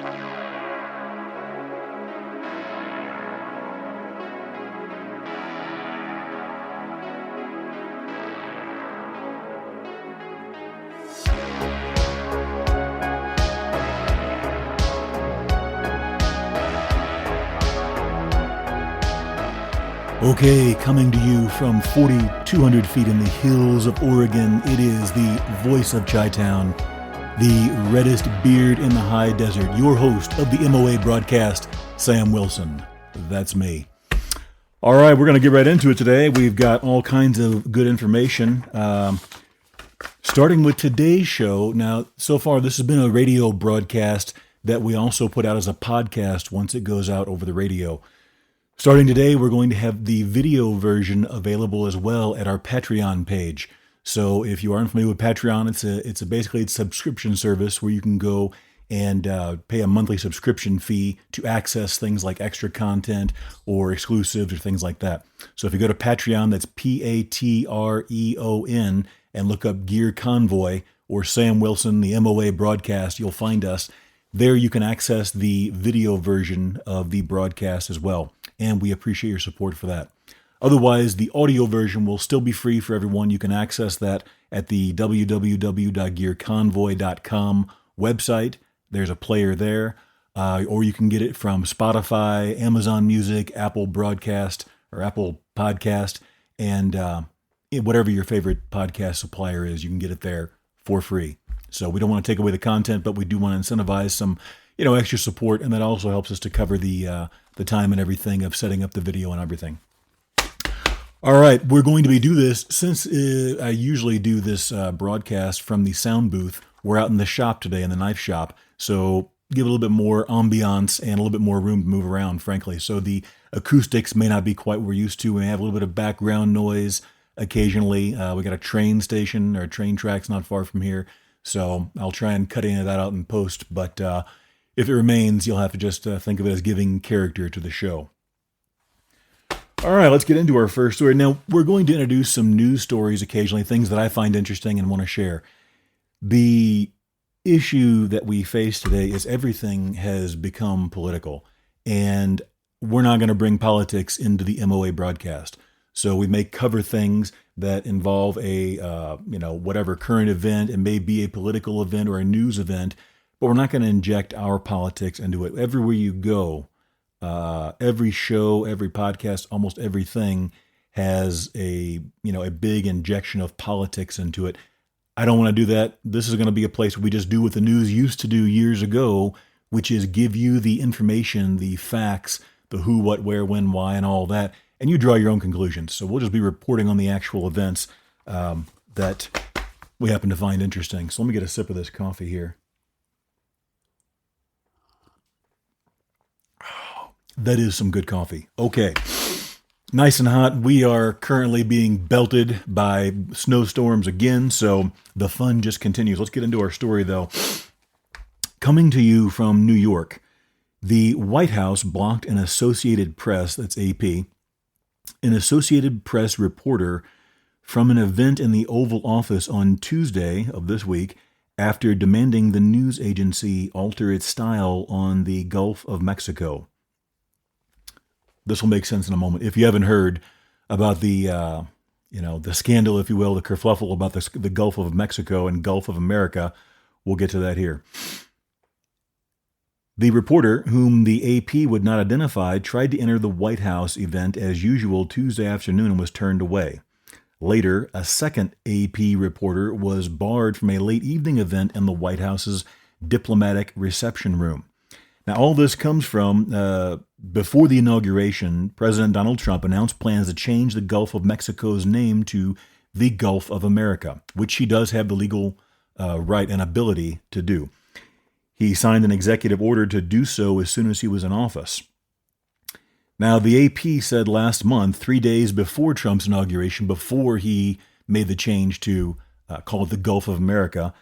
Okay, coming to you from 4,200 feet in the hills of Oregon, it is the voice of Chi-Town, the reddest beard in the high desert, your host of the MOA Broadcast, Sam Wilson. That's me. All right, we're going to get right into it today. We've got all kinds of good information. Starting with today's show. Now, so far, this has been a radio broadcast that we also put out as a podcast once it goes out over the radio. Starting today, we're going to have the video version available as well at our Patreon page. So if you aren't familiar with Patreon, it's basically a subscription service where you can go and pay a monthly subscription fee to access things like extra content or exclusives or things like that. So if you go to Patreon, that's Patreon, and look up Gear Convoy or Sam Wilson, the MOA Broadcast, you'll find us. There you can access the video version of the broadcast as well. And we appreciate your support for that. Otherwise, the audio version will still be free for everyone. You can access that at the www.gearconvoy.com website. There's a player there. Or you can get it from Spotify, Amazon Music, Apple Broadcast, or Apple Podcast, and whatever your favorite podcast supplier is, you can get it there for free. So we don't want to take away the content, but we do want to incentivize some, extra support, and that also helps us to cover the time and everything of setting up the video and everything. All right, we're going to do this since I usually do this broadcast from the sound booth. We're out in the shop today, in the knife shop, so give it a little bit more ambiance and a little bit more room to move around, frankly. So the acoustics may not be quite what we're used to. We may have a little bit of background noise occasionally. We got a train station or train tracks not far from here, so I'll try and cut any of that out in post, but if it remains, you'll have to just think of it as giving character to the show. All right, let's get into our first story. Now, we're going to introduce some news stories occasionally, things that I find interesting and want to share. The issue that we face today is everything has become political, and we're not going to bring politics into the MOA broadcast. So we may cover things that involve a, whatever current event. It may be a political event or a news event, but we're not going to inject our politics into it. Everywhere you go, every show, every podcast, almost everything has a big injection of politics into it. I don't want to do that. This is going to be a place where we just do what the news used to do years ago, which is give you the information, the facts, the who, what, where, when, why, and all that, and you draw your own conclusions. So we'll just be reporting on the actual events that we happen to find interesting. So let me get a sip of this coffee here. That is some good coffee. Okay. Nice and hot. We are currently being belted by snowstorms again, so the fun just continues. Let's get into our story, though. Coming to you from New York, the White House blocked an Associated Press, that's AP, an Associated Press reporter from an event in the Oval Office on Tuesday of this week after demanding the news agency alter its style on the Gulf of Mexico. This will make sense in a moment. If you haven't heard about the scandal, if you will, the kerfluffle about the Gulf of Mexico and Gulf of America, we'll get to that here. The reporter, whom the AP would not identify, tried to enter the White House event as usual Tuesday afternoon and was turned away. Later, a second AP reporter was barred from a late evening event in the White House's diplomatic reception room. Now, all this comes from before the inauguration, President Donald Trump announced plans to change the Gulf of Mexico's name to the Gulf of America, which he does have the legal right and ability to do. He signed an executive order to do so as soon as he was in office. Now, the AP said last month, 3 days before Trump's inauguration, before he made the change to call it the Gulf of America,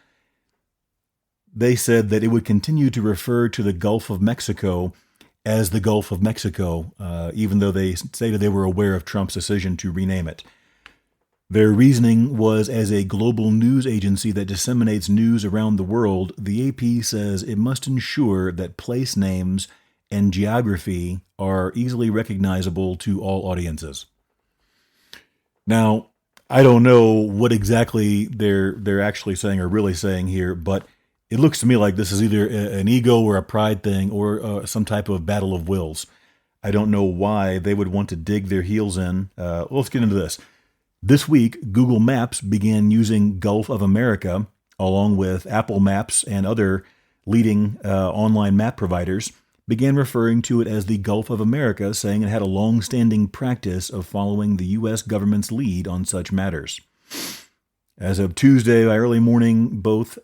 they said that it would continue to refer to the Gulf of Mexico as the Gulf of Mexico, even though they stated they were aware of Trump's decision to rename it. Their reasoning was as a global news agency that disseminates news around the world, the AP says it must ensure that place names and geography are easily recognizable to all audiences. Now, I don't know what exactly they're actually saying or really saying here, but it looks to me like this is either an ego or a pride thing or some type of battle of wills. I don't know why they would want to dig their heels in. Let's get into this. This week, Google Maps began using Gulf of America, along with Apple Maps and other leading online map providers, began referring to it as the Gulf of America, saying it had a long-standing practice of following the U.S. government's lead on such matters. As of Tuesday by early morning, both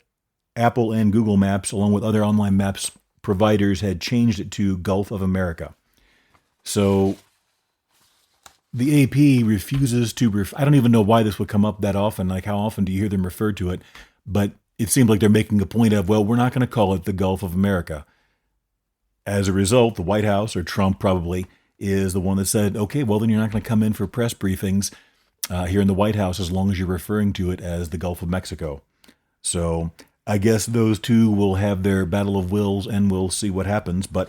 Apple and Google Maps, along with other online maps providers, had changed it to Gulf of America. So the AP refuses to, I don't even know why this would come up that often, like how often do you hear them refer to it, but it seems like they're making a point of, well, we're not going to call it the Gulf of America. As a result, the White House, or Trump probably, is the one that said, okay, well, then you're not going to come in for press briefings here in the White House as long as you're referring to it as the Gulf of Mexico. So I guess those two will have their battle of wills and we'll see what happens. But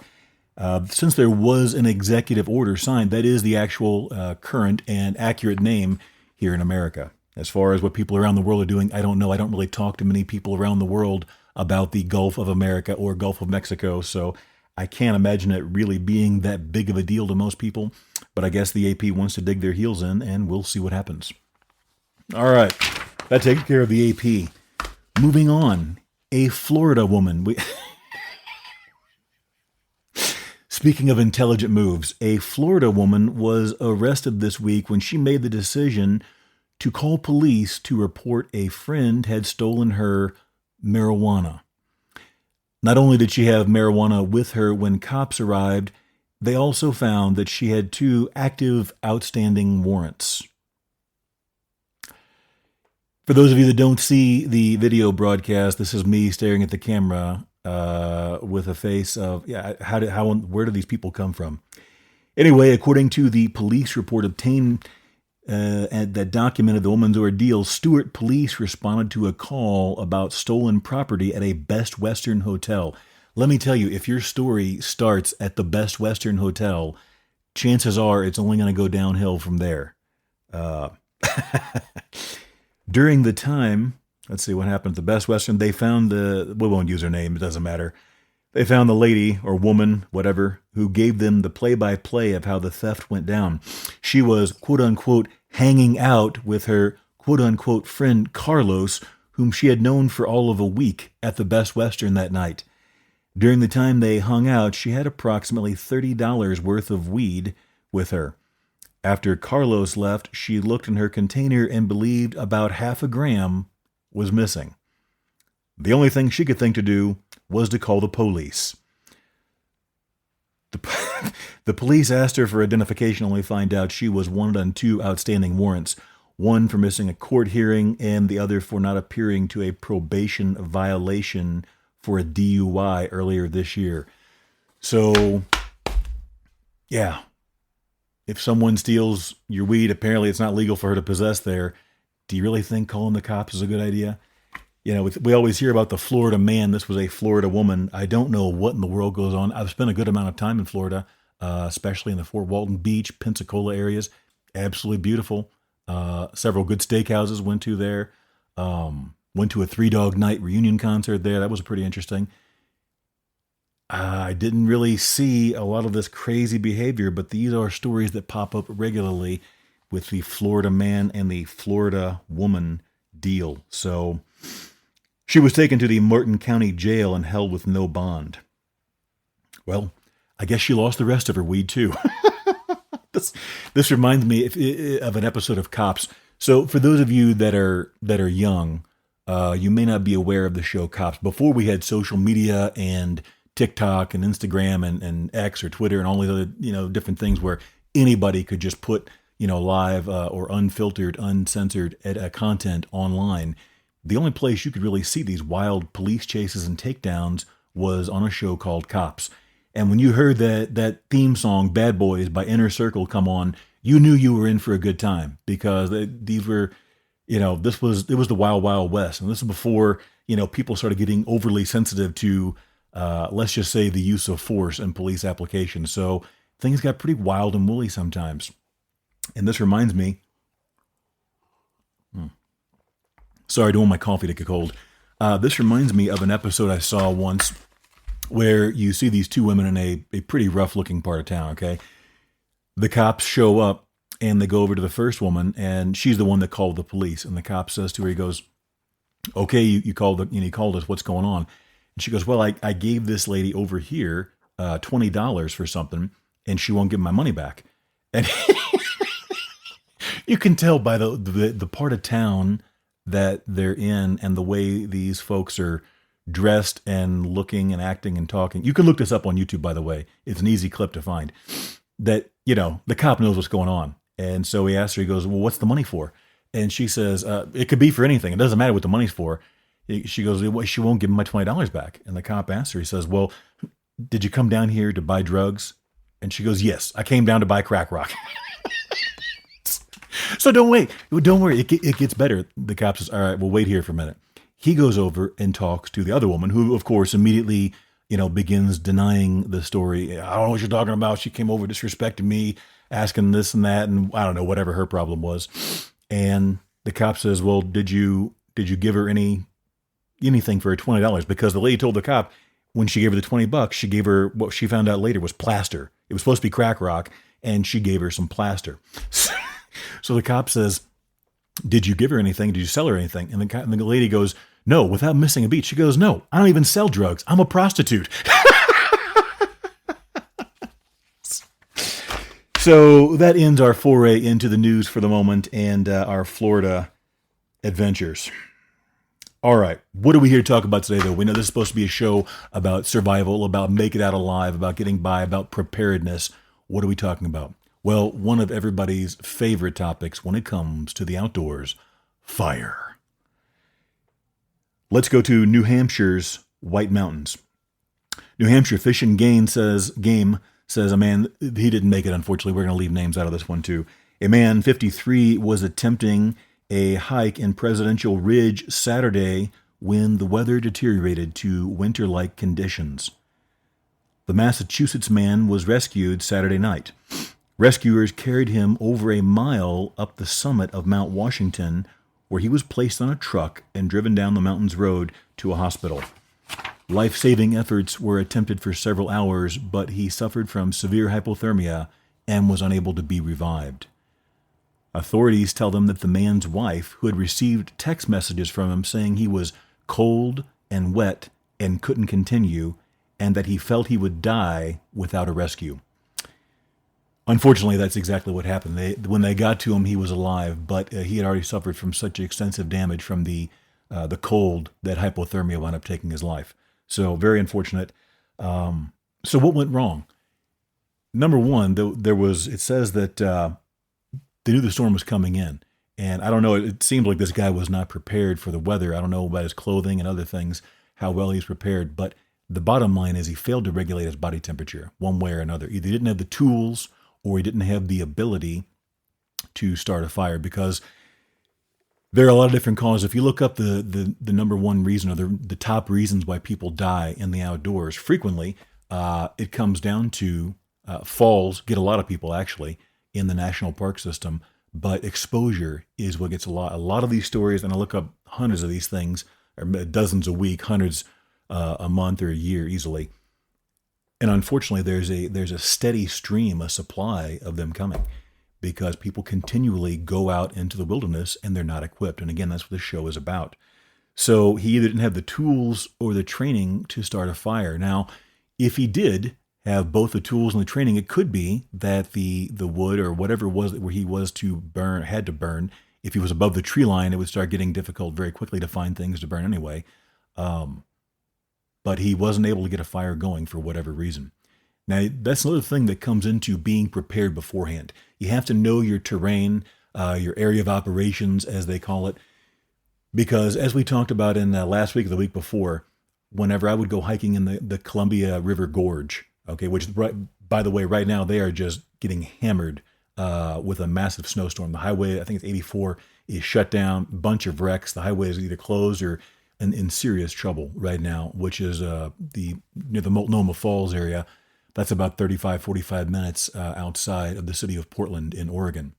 since there was an executive order signed, that is the actual current and accurate name here in America. As far as what people around the world are doing, I don't know. I don't really talk to many people around the world about the Gulf of America or Gulf of Mexico, so I can't imagine it really being that big of a deal to most people. But I guess the AP wants to dig their heels in, and we'll see what happens. All right, that takes care of the AP. Moving on, a Florida woman. Speaking of intelligent moves, a Florida woman was arrested this week when she made the decision to call police to report a friend had stolen her marijuana. Not only did she have marijuana with her when cops arrived, they also found that she had 2 active outstanding warrants. For those of you that don't see the video broadcast, this is me staring at the camera with a face of, where do these people come from? Anyway, according to the police report obtained that documented the woman's ordeal, Stewart police responded to a call about stolen property at a Best Western hotel. Let me tell you, if your story starts at the Best Western hotel, chances are it's only going to go downhill from there. During the time, let's see what happened at the Best Western, they found we won't use her name, it doesn't matter. They found the lady or woman, whatever, who gave them the play-by-play of how the theft went down. She was, quote-unquote, hanging out with her, quote-unquote, friend Carlos, whom she had known for all of a week at the Best Western that night. During the time they hung out, she had approximately $30 worth of weed with her. After Carlos left, she looked in her container and believed about half a gram was missing. The only thing she could think to do was to call the police. The police asked her for identification, only find out she was wanted on 2 outstanding warrants, one for missing a court hearing and the other for not appearing to a probation violation for a DUI earlier this year. So, yeah, if someone steals your weed, apparently it's not legal for her to possess there. Do you really think calling the cops is a good idea? You know, we always hear about the Florida man. This was a Florida woman. I don't know what in the world goes on. I've spent a good amount of time in Florida, especially in the Fort Walton Beach, Pensacola areas. Absolutely beautiful. Several good steakhouses went to there. Went to a 3 Dog Night reunion concert there. That was pretty interesting. I didn't really see a lot of this crazy behavior, but these are stories that pop up regularly with the Florida man and the Florida woman deal. So she was taken to the Martin County Jail and held with no bond. Well, I guess she lost the rest of her weed too. This reminds me of an episode of Cops. So for those of you that are young, you may not be aware of the show Cops. Before we had social media and TikTok and Instagram and X or Twitter and all these other different things where anybody could just put live or unfiltered, uncensored content online. The only place you could really see these wild police chases and takedowns was on a show called Cops. And when you heard that theme song, Bad Boys by Inner Circle, come on, you knew you were in for a good time because these were It was the wild, wild west. And this is before, people started getting overly sensitive to, let's just say, the use of force in police applications. So things got pretty wild and woolly sometimes. And this reminds me, sorry, I don't want my coffee to get cold. This reminds me of an episode I saw once where you see these two women in a pretty rough looking part of town. Okay. The cops show up and they go over to the first woman, and she's the one that called the police. And the cop says to her, he goes, okay, you called you called us. What's going on? And she goes, well, I gave this lady over here $20 for something, and she won't give my money back. And you can tell by the part of town that they're in and the way these folks are dressed and looking and acting and talking. You can look this up on YouTube, by the way. It's an easy clip to find. That, the cop knows what's going on. And so he asks her, he goes, well, what's the money for? And she says, it could be for anything. It doesn't matter what the money's for. She goes, well, she won't give me my $20 back. And the cop asks her, he says, well, did you come down here to buy drugs? And she goes, yes, I came down to buy crack rock. So don't worry. It gets better. The cop says, all right, well, wait here for a minute. He goes over and talks to the other woman, who, of course, immediately, begins denying the story. I don't know what you're talking about. She came over disrespecting me, asking this and that, and I don't know, whatever her problem was. And the cop says, well, did you give her anything for her $20? Because the lady told the cop when she gave her the $20, she gave her what she found out later was plaster. It was supposed to be crack rock, and she gave her some plaster. So the cop says, did you give her anything? Did you sell her anything? And the lady goes, no, without missing a beat. She goes, no, I don't even sell drugs. I'm a prostitute. So that ends our foray into the news for the moment and our Florida adventures. All right. What are we here to talk about today, though? We know this is supposed to be a show about survival, about making it out alive, about getting by, about preparedness. What are we talking about? Well, one of everybody's favorite topics when it comes to the outdoors, fire. Let's go to New Hampshire's White Mountains. New Hampshire Fish and Game says a man, he didn't make it, unfortunately. We're going to leave names out of this one, too. A man, 53, was attempting a hike in Presidential Ridge Saturday when the weather deteriorated to winter-like conditions. The Massachusetts man was rescued Saturday night. Rescuers carried him over a mile up the summit of Mount Washington, where he was placed on a truck and driven down the mountain's road to a hospital. Life-saving efforts were attempted for several hours, but he suffered from severe hypothermia and was unable to be revived. Authorities tell them that the man's wife, who had received text messages from him saying he was cold and wet and couldn't continue, and that he felt he would die without a rescue. Unfortunately, that's exactly what happened. When they got to him, he was alive, but he had already suffered from such extensive damage from the cold that hypothermia wound up taking his life. So very unfortunate. So what went wrong? Number one, it says that they knew the storm was coming in. And I don't know, it seemed like this guy was not prepared for the weather. I don't know about his clothing and other things, how well he's prepared. But the bottom line is he failed to regulate his body temperature one way or another. Either he didn't have the tools or he didn't have the ability to start a fire, because there are a lot of different causes. If you look up the number one reason, or the top reasons why people die in the outdoors, frequently it comes down to falls get a lot of people actually in the national park system, but exposure is what gets a lot. A lot of these stories, and I look up hundreds of these things, or dozens a week, hundreds a month or a year easily. And unfortunately, there's a steady stream, a supply of them coming, because people continually go out into the wilderness and they're not equipped. And again, that's what this show is about. So he either didn't have the tools or the training to start a fire. Now, if he did have both the tools and the training, it could be that the wood or whatever it was where he was to burn, had to burn. If he was above the tree line, it would start getting difficult very quickly to find things to burn anyway. But he wasn't able to get a fire going for whatever reason. Now, that's another thing that comes into being prepared beforehand. You have to know your terrain, your area of operations, as they call it. Because as we talked about in last week or the week before, whenever I would go hiking in the Columbia River Gorge, okay, which, by the way, right now they are just getting hammered with a massive snowstorm. The highway, I think it's 84, is shut down. Bunch of wrecks. The highway is either closed or in serious trouble right now, which is near the Multnomah Falls area. That's about 35, 45 minutes outside of the city of Portland in Oregon.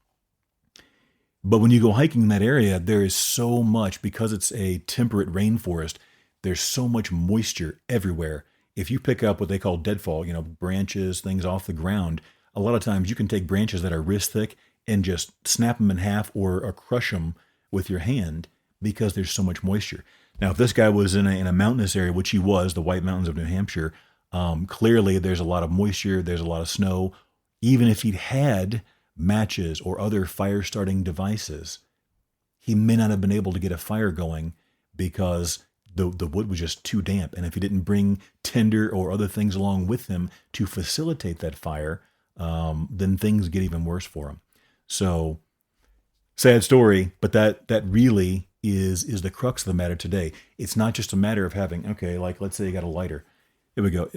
But when you go hiking in that area, there is so much, because it's a temperate rainforest, there's so much moisture everywhere. If you pick up what they call deadfall, branches, things off the ground, a lot of times you can take branches that are wrist thick and just snap them in half or crush them with your hand because there's so much moisture. Now, if this guy was in a mountainous area, which he was, the White Mountains of New Hampshire, clearly there's a lot of moisture, there's a lot of snow. Even if he'd had matches or other fire-starting devices, he may not have been able to get a fire going because the wood was just too damp. And if he didn't bring tinder or other things along with him to facilitate that fire, then things get even worse for him. So, sad story, but that really is the crux of the matter today. It's not just a matter of having, okay, like let's say you got a lighter. Here we go.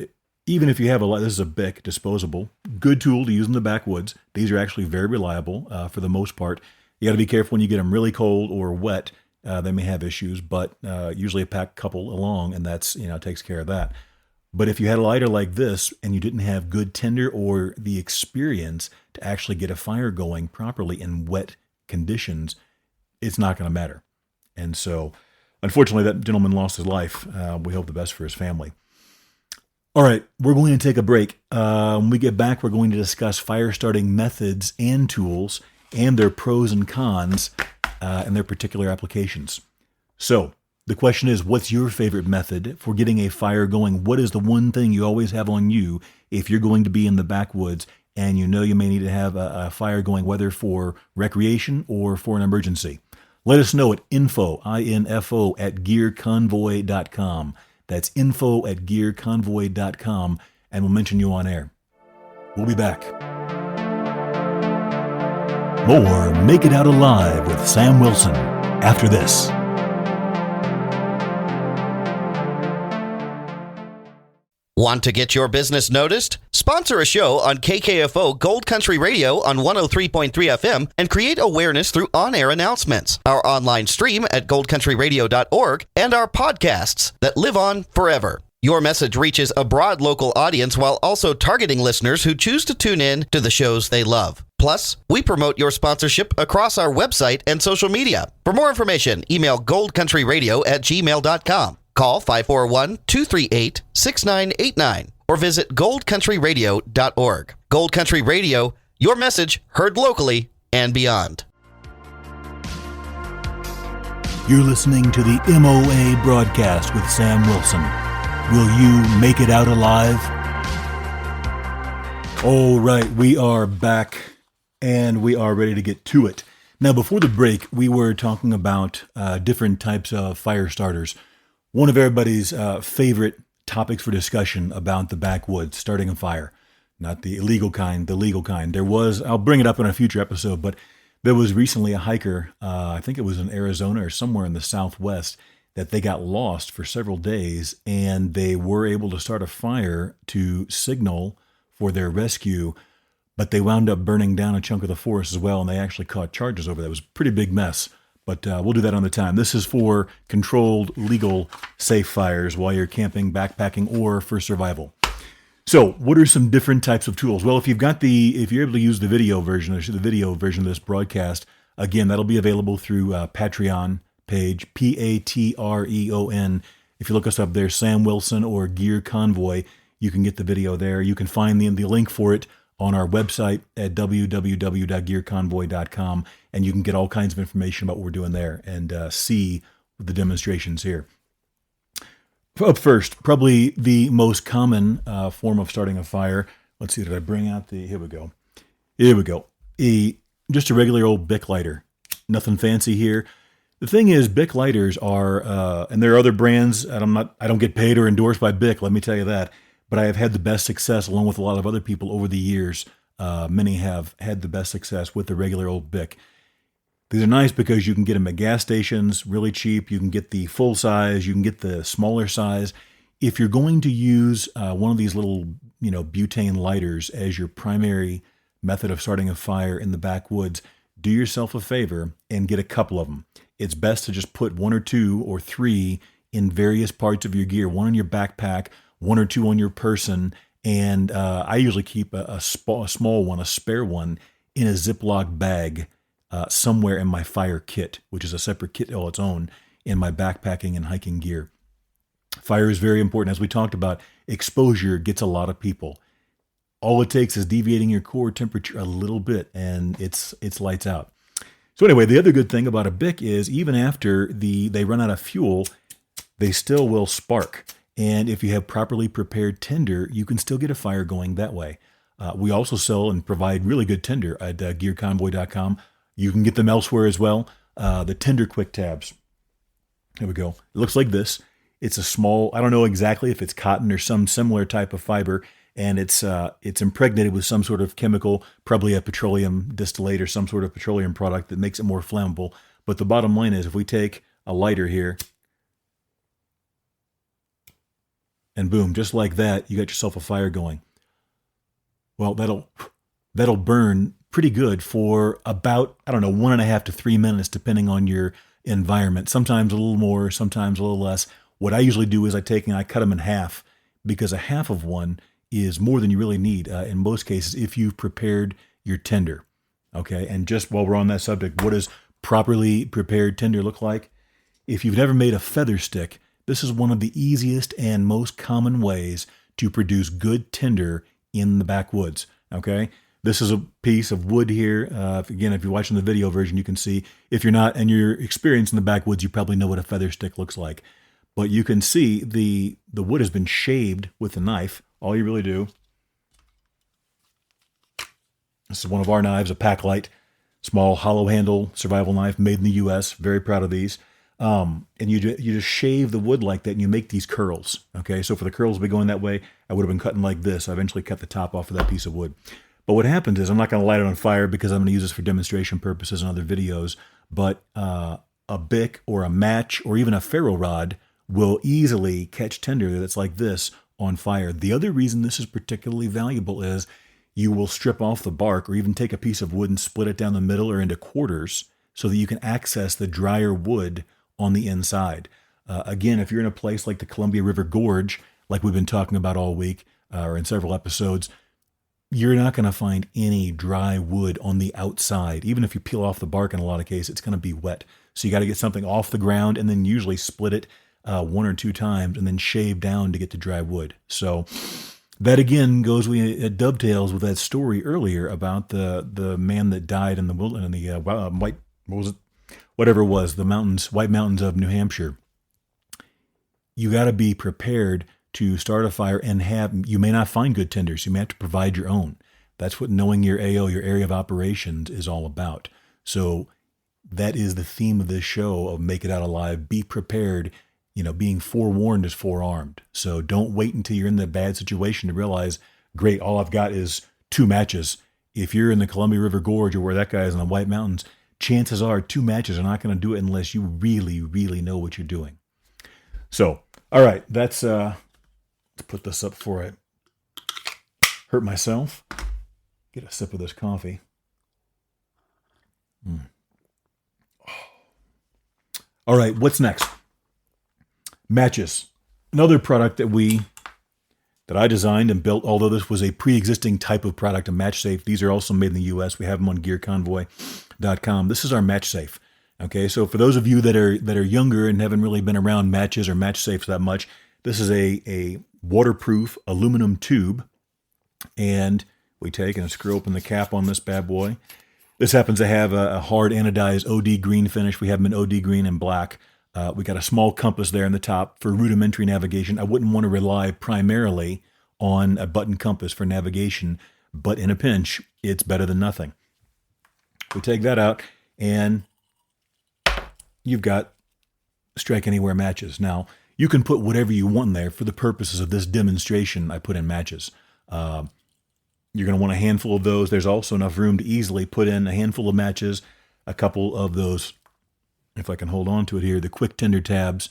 Even if you have this is a Bic, disposable, good tool to use in the backwoods. These are actually very reliable for the most part. You got to be careful when you get them really cold or wet. They may have issues, but usually a pack couple along, and that's, takes care of that. But if you had a lighter like this and you didn't have good tinder or the experience to actually get a fire going properly in wet conditions, it's not going to matter. And so, unfortunately, that gentleman lost his life. We hope the best for his family. All right, we're going to take a break. When we get back, we're going to discuss fire starting methods and tools and their pros and cons and their particular applications. So the question is, what's your favorite method for getting a fire going? What is the one thing you always have on you if you're going to be in the backwoods and you may need to have a fire going, whether for recreation or for an emergency? Let us know at info, I-N-F-O, at gearconvoy.com. That's info@gearconvoy.com, and we'll mention you on air. We'll be back. More Make It Out Alive with Sam Wilson after this. Want to get your business noticed? Sponsor a show on KKFO Gold Country Radio on 103.3 FM and create awareness through on-air announcements, our online stream at goldcountryradio.org, and our podcasts that live on forever. Your message reaches a broad local audience while also targeting listeners who choose to tune in to the shows they love. Plus, we promote your sponsorship across our website and social media. For more information, email goldcountryradio@gmail.com. Call 541-238-6989 or visit goldcountryradio.org. Gold Country Radio, your message heard locally and beyond. You're listening to the MOA Broadcast with Sam Wilson. Will you make it out alive? All right, we are back and we are ready to get to it. Now, before the break, we were talking about different types of fire starters. One of everybody's favorite topics for discussion about the backwoods, starting a fire. Not the illegal kind, the legal kind. I'll bring it up in a future episode, but there was recently a hiker, I think it was in Arizona or somewhere in the Southwest, that they got lost for several days, and they were able to start a fire to signal for their rescue, but they wound up burning down a chunk of the forest as well, and they actually caught charges over that. It was a pretty big mess. But we'll do that on the time. This is for controlled, legal, safe fires while you're camping, backpacking, or for survival. So, what are some different types of tools? Well, if you're able to use the video version of this broadcast, again, that'll be available through Patreon page, Patreon. If you look us up there, Sam Wilson or Gear Convoy, you can get the video there. You can find the link for it on our website at www.gearconvoy.com, and you can get all kinds of information about what we're doing there and see the demonstrations here. Up first, probably the most common form of starting a fire. Let's see, did I bring out here we go. Just a regular old Bic lighter. Nothing fancy here. The thing is, Bic lighters are, and there are other brands, and I don't get paid or endorsed by Bic, let me tell you that, but I have had the best success along with a lot of other people over the years. Many have had the best success with the regular old Bic. These are nice because you can get them at gas stations, really cheap. You can get the full size. You can get the smaller size. If you're going to use one of these little, butane lighters as your primary method of starting a fire in the backwoods, do yourself a favor and get a couple of them. It's best to just put 1 or 2 or 3 in various parts of your gear, one in your backpack, 1 or 2 on your person, and I usually keep a small one, a spare one, in a Ziploc bag somewhere in my fire kit, which is a separate kit all its own, in my backpacking and hiking gear. Fire is very important. As we talked about, exposure gets a lot of people. All it takes is deviating your core temperature a little bit, and it's lights out. So anyway, the other good thing about a Bic is even after they run out of fuel, they still will spark. And if you have properly prepared tinder, you can still get a fire going that way. We also sell and provide really good tinder at gearconvoy.com. You can get them elsewhere as well. The tinder quick tabs. Here we go. It looks like this. It's a small, I don't know exactly if it's cotton or some similar type of fiber, and it's impregnated with some sort of chemical, probably a petroleum distillate or some sort of petroleum product that makes it more flammable. But the bottom line is, if we take a lighter here, and boom, just like that, you got yourself a fire going. Well, that'll burn pretty good for about, 1.5 to 3 minutes, depending on your environment. Sometimes a little more, sometimes a little less. What I usually do is I cut them in half, because a half of one is more than you really need in most cases if you've prepared your tinder. Okay, and just while we're on that subject, what does properly prepared tinder look like? If you've never made a feather stick, this is one of the easiest and most common ways to produce good tinder in the backwoods. Okay, this is a piece of wood here. Again, if you're watching the video version, you can see. If you're not and you're experienced in the backwoods, you probably know what a feather stick looks like. But you can see the wood has been shaved with a knife. All you really do, this is one of our knives, a Packlight, small hollow handle survival knife made in the U.S. Very proud of these. And you just shave the wood like that, and you make these curls. Okay, so for the curls to be going that way, I would have been cutting like this. I eventually cut the top off of that piece of wood. But what happens is, I'm not going to light it on fire because I'm going to use this for demonstration purposes and other videos. But a Bic or a match or even a ferro rod will easily catch tinder that's like this on fire. The other reason this is particularly valuable is you will strip off the bark, or even take a piece of wood and split it down the middle or into quarters so that you can access the drier wood on the inside. Again, if you're in a place like the Columbia River Gorge, like we've been talking about all week, or in several episodes, you're not going to find any dry wood on the outside. Even if you peel off the bark, in a lot of cases, it's going to be wet. So you got to get something off the ground and then usually split it 1 or 2 times and then shave down to get to dry wood. So that again it dovetails with that story earlier about the man that died in the white, what was it? Whatever it was, the White Mountains of New Hampshire. You got to be prepared to start a fire and you may not find good tinders. You may have to provide your own. That's what knowing your AO, your area of operations, is all about. So that is the theme of this show of Make It Out Alive. Be prepared. Being forewarned is forearmed. So don't wait until you're in the bad situation to realize, great, all I've got is 2 matches. If you're in the Columbia River Gorge or where that guy is in the White Mountains, chances are 2 matches are not going to do it unless you really, really know what you're doing. So, all right, let's put this up before I hurt myself. Get a sip of this coffee. All right, what's next? Matches. Another product that I designed and built, although this was a pre-existing type of product, a match safe. These are also made in the U.S. We have them on gearconvoy.com. This is our match safe. Okay, so for those of you that are younger and haven't really been around matches or match safes that much, this is a waterproof aluminum tube, and we take and screw open the cap on this bad boy. This happens to have a hard anodized OD green finish. We have them in OD green and black. We got a small compass there in the top for rudimentary navigation. I wouldn't want to rely primarily on a button compass for navigation, but in a pinch, it's better than nothing. We take that out, and you've got strike anywhere matches. Now, you can put whatever you want in there. For the purposes of this demonstration, I put in matches. You're going to want a handful of those. There's also enough room to easily put in a handful of matches, a couple of those, if I can hold on to it here, the quick tinder tabs.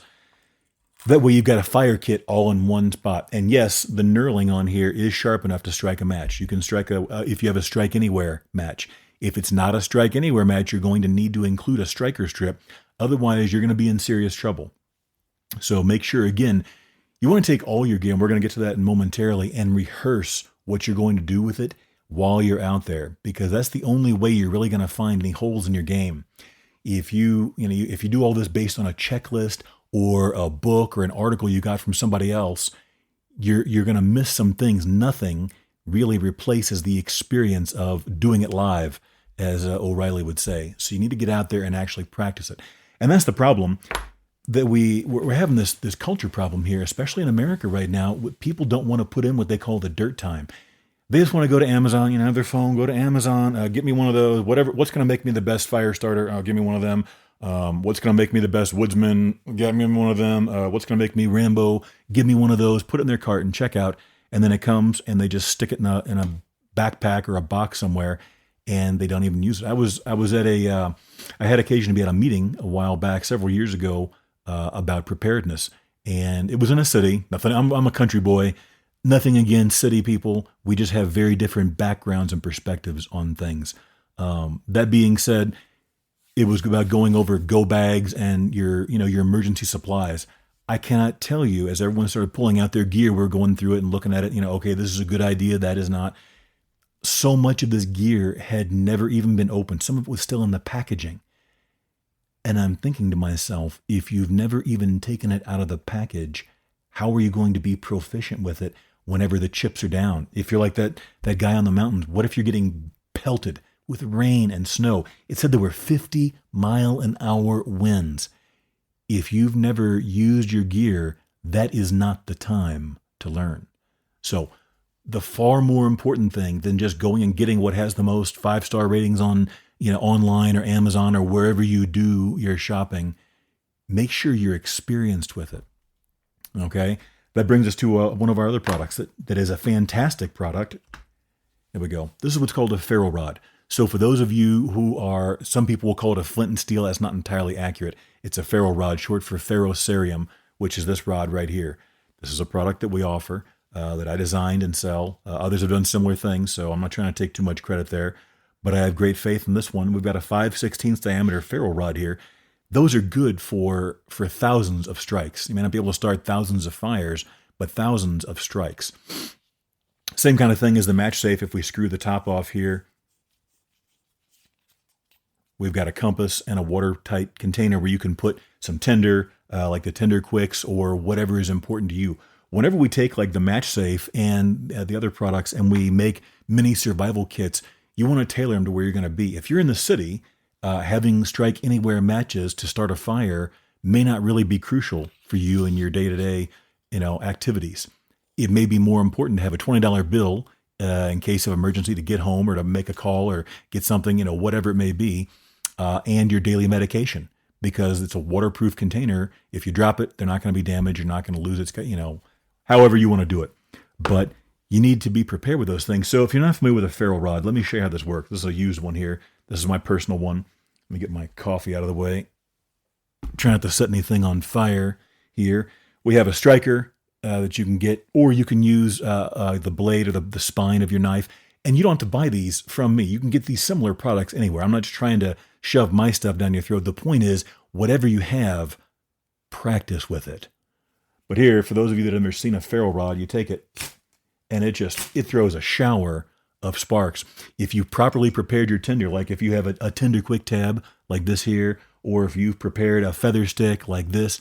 That way you've got a fire kit all in one spot. And yes, the knurling on here is sharp enough to strike a match. You can strike if you have a strike anywhere match. If it's not a strike anywhere match, you're going to need to include a striker strip. Otherwise, you're going to be in serious trouble. So make sure, again, you want to take all your gear, and we're going to get to that momentarily, and rehearse what you're going to do with it while you're out there, because that's the only way you're really going to find any holes in your game. If you do all this based on a checklist or a book or an article you got from somebody else, you're going to miss some things. Nothing really replaces the experience of doing it live, as O'Reilly would say. So you need to get out there and actually practice it. And that's the problem, that we're having this culture problem here, especially in America right now. People don't want to put in what they call the dirt time. They just want to go to Amazon, have their phone, go to Amazon, get me one of those, whatever. What's going to make me the best fire starter? Give me one of them. What's going to make me the best woodsman? Get me one of them. What's going to make me Rambo? Give me one of those. Put it in their cart and check out. And then it comes and they just stick it in a backpack or a box somewhere, and they don't even use it. I was at I had occasion to be at a meeting a while back, several years ago, about preparedness, and it was in a city. Nothing. I'm a country boy. Nothing against city people. We just have very different backgrounds and perspectives on things. That being said, it was about going over go bags and your emergency supplies. I cannot tell you, as everyone started pulling out their gear, we're going through it and looking at it, okay, this is a good idea, that is not. So much of this gear had never even been opened. Some of it was still in the packaging. And I'm thinking to myself, if you've never even taken it out of the package, how are you going to be proficient with it whenever the chips are down? If you're like that guy on the mountains, what if you're getting pelted with rain and snow? It said there were 50-mile-an-hour winds. If you've never used your gear, that is not the time to learn. So the far more important thing than just going and getting what has the most 5-star ratings on, online or Amazon or wherever you do your shopping, make sure you're experienced with it. Okay? That brings us to one of our other products that is a fantastic product. There we go. This is what's called a ferro rod. So for those of you some people will call it a flint and steel. That's not entirely accurate. It's a ferro rod, short for ferrocerium, which is this rod right here. This is a product that we offer, that I designed and sell. Others have done similar things, so I'm not trying to take too much credit there. But I have great faith in this one. We've got a 5/16 diameter ferro rod here. Those are good for thousands of strikes. You may not be able to start thousands of fires, but thousands of strikes. Same kind of thing as the match safe. If we screw the top off here, we've got a compass and a watertight container where you can put some tinder, like the Tinder Quicks or whatever is important to you. Whenever we take like the match safe and the other products and we make mini survival kits, you want to tailor them to where you're going to be. If you're in the city, having strike anywhere matches to start a fire may not really be crucial for you in your day-to-day, activities. It may be more important to have a $20 bill in case of emergency to get home or to make a call or get something, whatever it may be, and your daily medication, because it's a waterproof container. If you drop it, they're not going to be damaged. You're not going to lose it, however you want to do it. But you need to be prepared with those things. So if you're not familiar with a ferro rod, let me show you how this works. This is a used one here. This is my personal one. Let me get my coffee out of the way. Try not to set anything on fire here. We have a striker that you can get, or you can use the blade or the spine of your knife. And you don't have to buy these from me. You can get these similar products anywhere. I'm not just trying to shove my stuff down your throat. The point is, whatever you have, practice with it. But here, for those of you that have never seen a ferro rod, you take it, and it throws a shower of sparks. If you properly prepared your tinder, like if you have a Tinder Quick tab like this here, or if you've prepared a feather stick like this,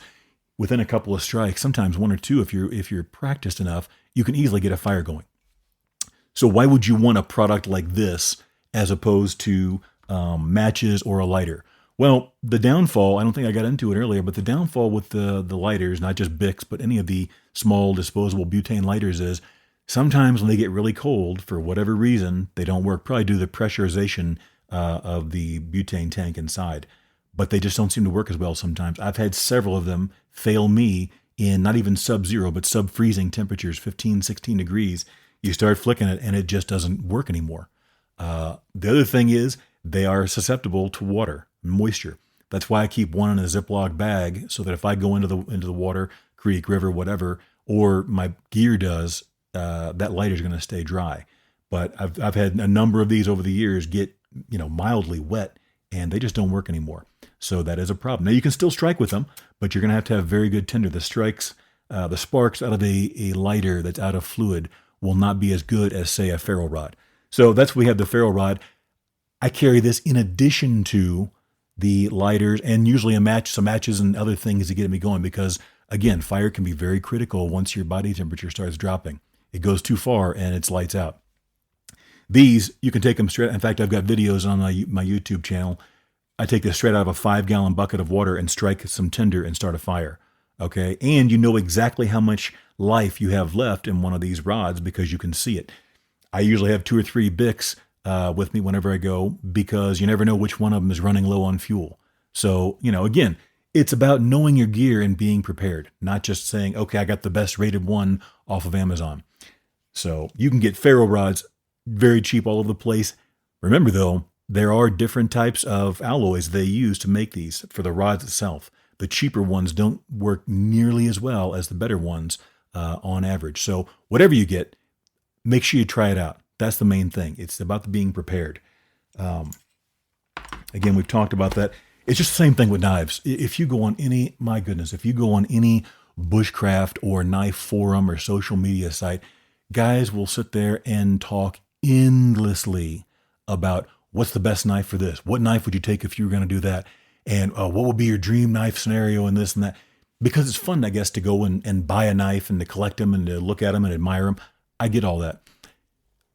within a couple of strikes, sometimes one or two, if you're practiced enough, you can easily get a fire going. So why would you want a product like this as opposed to matches or a lighter? Well, the downfall, I don't think I got into it earlier, but the downfall with the lighters, not just Bics, but any of the small disposable butane lighters is sometimes when they get really cold, for whatever reason, they don't work. Probably due to the pressurization of the butane tank inside. But they just don't seem to work as well sometimes. I've had several of them fail me in not even sub-zero, but sub-freezing temperatures, 15, 16 degrees. You start flicking it, and it just doesn't work anymore. The other thing is they are susceptible to water, moisture. That's why I keep one in a Ziploc bag, so that if I go into the water creek, river, whatever, or my gear does, that lighter is going to stay dry. But I've had a number of these over the years get, mildly wet, and they just don't work anymore. So that is a problem. Now you can still strike with them, but you're going to have very good tinder. The sparks out of a lighter that's out of fluid will not be as good as, say, a ferro rod. So that's we have the ferro rod. I carry this in addition to the lighters and usually some matches and other things to get me going because, again, fire can be very critical once your body temperature starts dropping. It goes too far and it's lights out. These, you can take them straight. In fact, I've got videos on my YouTube channel. I take this straight out of a 5-gallon bucket of water and strike some tinder and start a fire. Okay. And you know exactly how much life you have left in one of these rods because you can see it. I usually have 2 or 3 Bics with me whenever I go because you never know which one of them is running low on fuel. So, again, it's about knowing your gear and being prepared, not just saying, okay, I got the best rated one off of Amazon. So you can get ferro rods very cheap all over the place. Remember, though, there are different types of alloys they use to make these for the rods itself. The cheaper ones don't work nearly as well as the better ones on average. So whatever you get, make sure you try it out. That's the main thing. It's about being prepared. Again, we've talked about that. It's just the same thing with knives. If you go on any bushcraft or knife forum or social media site, guys will sit there and talk endlessly about what's the best knife for this? What knife would you take if you were going to do that? And what would be your dream knife scenario and this and that? Because it's fun, I guess, to go and buy a knife and to collect them and to look at them and admire them. I get all that.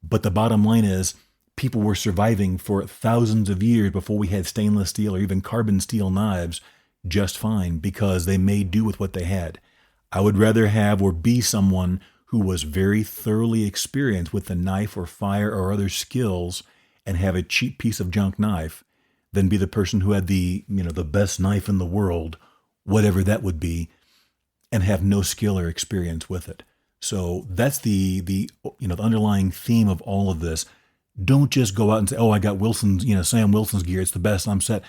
But the bottom line is people were surviving for thousands of years before we had stainless steel or even carbon steel knives just fine because they made do with what they had. I would rather have or be someone who was very thoroughly experienced with the knife or fire or other skills and have a cheap piece of junk knife than be the person who had the best knife in the world, whatever that would be, and have no skill or experience with it. So that's the underlying theme of all of this. Don't just go out and say, oh, I got Sam Wilson's gear, it's the best, I'm set.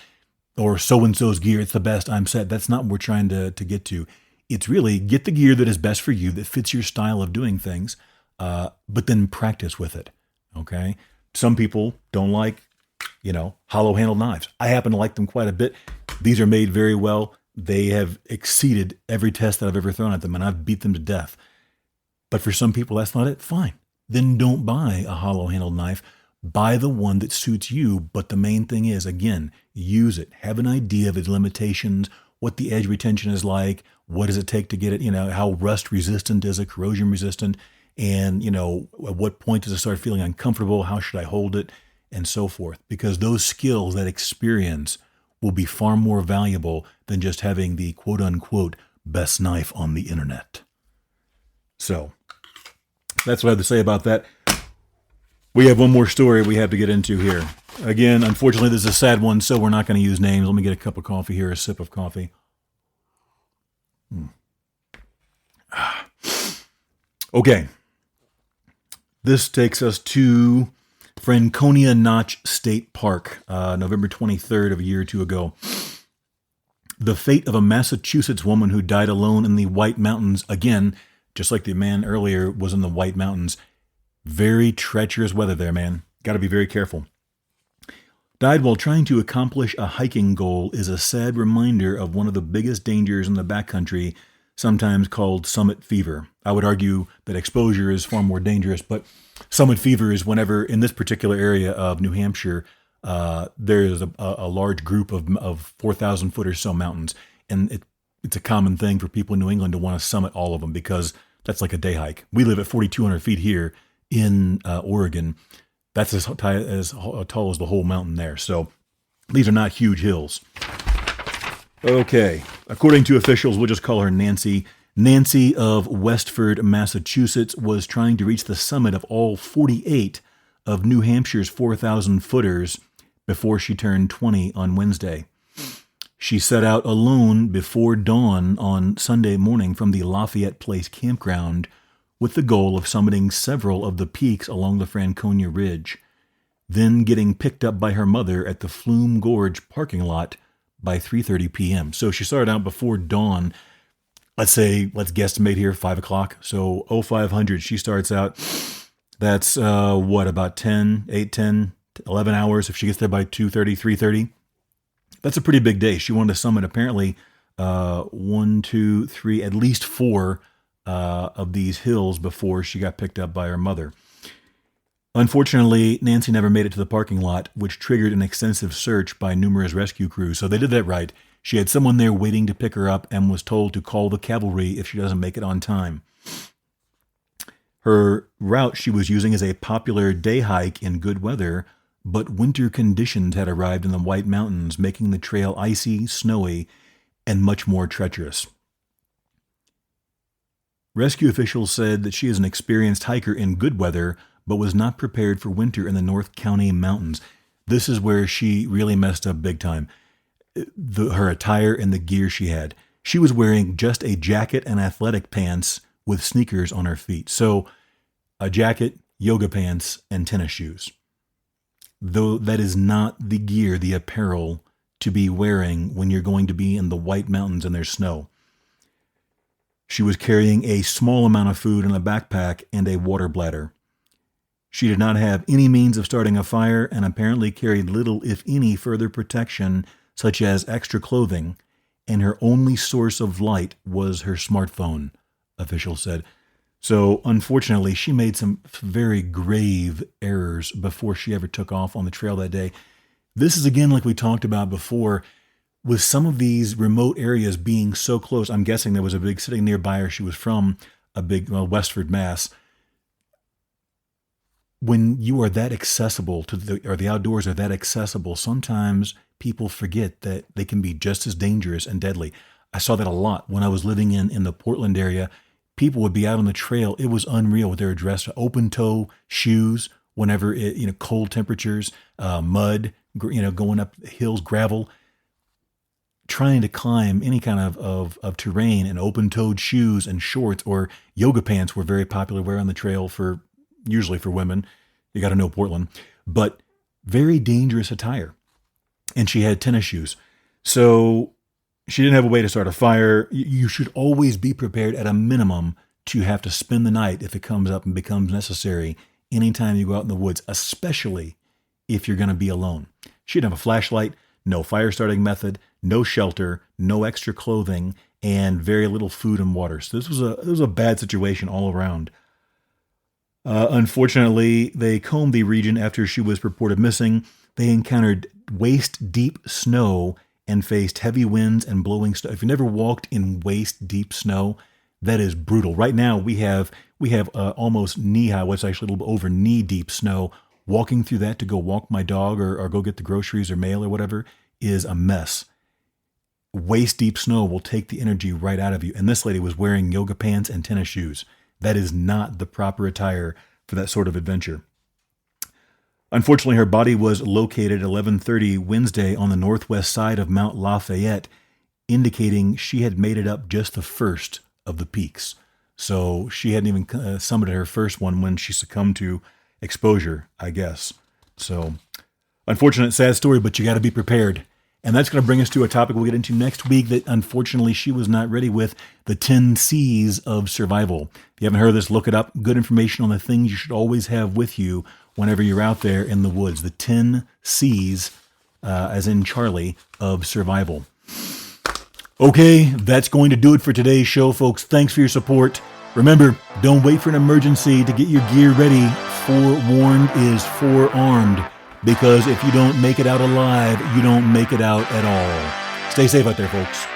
Or so-and-so's gear, it's the best, I'm set. That's not what we're trying to get to. It's really get the gear that is best for you, that fits your style of doing things, but then practice with it, okay? Some people don't like, hollow-handled knives. I happen to like them quite a bit. These are made very well. They have exceeded every test that I've ever thrown at them, and I've beat them to death. But for some people, that's not it. Fine. Then don't buy a hollow-handled knife. Buy the one that suits you. But the main thing is, again, use it. Have an idea of its limitations, what the edge retention is like, what does it take to get it, how rust resistant is it, corrosion resistant, and, at what point does it start feeling uncomfortable? How should I hold it? And so forth. Because those skills, that experience, will be far more valuable than just having the quote-unquote best knife on the internet. So that's what I have to say about that. We have one more story we have to get into here. Again, unfortunately, this is a sad one, so we're not going to use names. Let me get a cup of coffee here, a sip of coffee. Okay. This takes us to Franconia Notch State Park, November 23rd of a year or two ago. The fate of a Massachusetts woman who died alone in the White Mountains, again, just like the man earlier was in the White Mountains. Very treacherous weather there, man. Got to be very careful. Died while trying to accomplish a hiking goal is a sad reminder of one of the biggest dangers in the backcountry, sometimes called summit fever. I would argue that exposure is far more dangerous, but summit fever is whenever, in this particular area of New Hampshire, there is a large group of 4,000 foot or so mountains, and it's a common thing for people in New England to want to summit all of them because that's like a day hike. We live at 4,200 feet here in Oregon. That's as tall as the whole mountain there. So these are not huge hills. Okay. According to officials, we'll just call her Nancy. Nancy of Westford, Massachusetts, was trying to reach the summit of all 48 of New Hampshire's 4,000 footers before she turned 20 on Wednesday. She set out alone before dawn on Sunday morning from the Lafayette Place campground with the goal of summiting several of the peaks along the Franconia Ridge, then getting picked up by her mother at the Flume Gorge parking lot by 3:30 p.m. So she started out before dawn. let's guesstimate here, 5 o'clock. So 0500, she starts out. That's about 11 hours. If she gets there by 2:30, 3:30, that's a pretty big day. She wanted to summit apparently 1, 2, 3, at least 4 of these hills before she got picked up by her mother. Unfortunately, Nancy never made it to the parking lot, which triggered an extensive search by numerous rescue crews. So they did that right. She had someone there waiting to pick her up and was told to call the cavalry if she doesn't make it on time. Her route she was using is a popular day hike in good weather, but winter conditions had arrived in the White Mountains, making the trail icy, snowy, and much more treacherous. Rescue officials said that she is an experienced hiker in good weather, but was not prepared for winter in the North County Mountains. This is where she really messed up big time. Her attire and the gear she had. She was wearing just a jacket and athletic pants with sneakers on her feet. So a jacket, yoga pants, and tennis shoes. Though that is not the gear, the apparel to be wearing when you're going to be in the White Mountains and there's snow. She was carrying a small amount of food in a backpack and a water bladder. She did not have any means of starting a fire and apparently carried little, if any, further protection, such as extra clothing, and her only source of light was her smartphone, officials said. So, unfortunately, she made some very grave errors before she ever took off on the trail that day. This is, again, like we talked about before, with some of these remote areas being so close. I'm guessing there was a big city nearby, or she was from Westford, Mass. When you are that accessible to the outdoors are that accessible, sometimes people forget that they can be just as dangerous and deadly. I saw that a lot when I was living in the Portland area. People would be out on the trail. It was unreal with their dressed open toe shoes whenever cold temperatures, mud, going up hills, gravel, trying to climb any kind of terrain, and open toed shoes and shorts or yoga pants were very popular wear on the trail usually for women. You got to know Portland, but very dangerous attire. And she had tennis shoes. So she didn't have a way to start a fire. You should always be prepared at a minimum to have to spend the night if it comes up and becomes necessary anytime you go out in the woods, especially if you're going to be alone. She didn't have a flashlight, no fire starting method, no shelter, no extra clothing, and very little food and water. So this was a bad situation all around. Unfortunately, they combed the region after she was reported missing. They encountered waist-deep snow and faced heavy winds and blowing snow. If you never walked in waist-deep snow, that is brutal. Right now, we have almost knee-high, what's actually a little bit over knee-deep snow. Walking through that to go walk my dog or go get the groceries or mail or whatever is a mess. Waist-deep snow will take the energy right out of you. And this lady was wearing yoga pants and tennis shoes. That is not the proper attire for that sort of adventure. Unfortunately, her body was located at 11:30 Wednesday on the northwest side of Mount Lafayette, indicating she had made it up just the first of the peaks. So she hadn't even summited her first one when she succumbed to exposure, I guess. So, unfortunate, sad story, but you got to be prepared. And that's going to bring us to a topic we'll get into next week that unfortunately she was not ready with, the 10 C's of survival. If you haven't heard of this, look it up. Good information on the things you should always have with you whenever you're out there in the woods. The 10 C's, as in Charlie, of survival. Okay, that's going to do it for today's show, folks. Thanks for your support. Remember, don't wait for an emergency to get your gear ready. Forewarned is forearmed. Because if you don't make it out alive, you don't make it out at all. Stay safe out there, folks.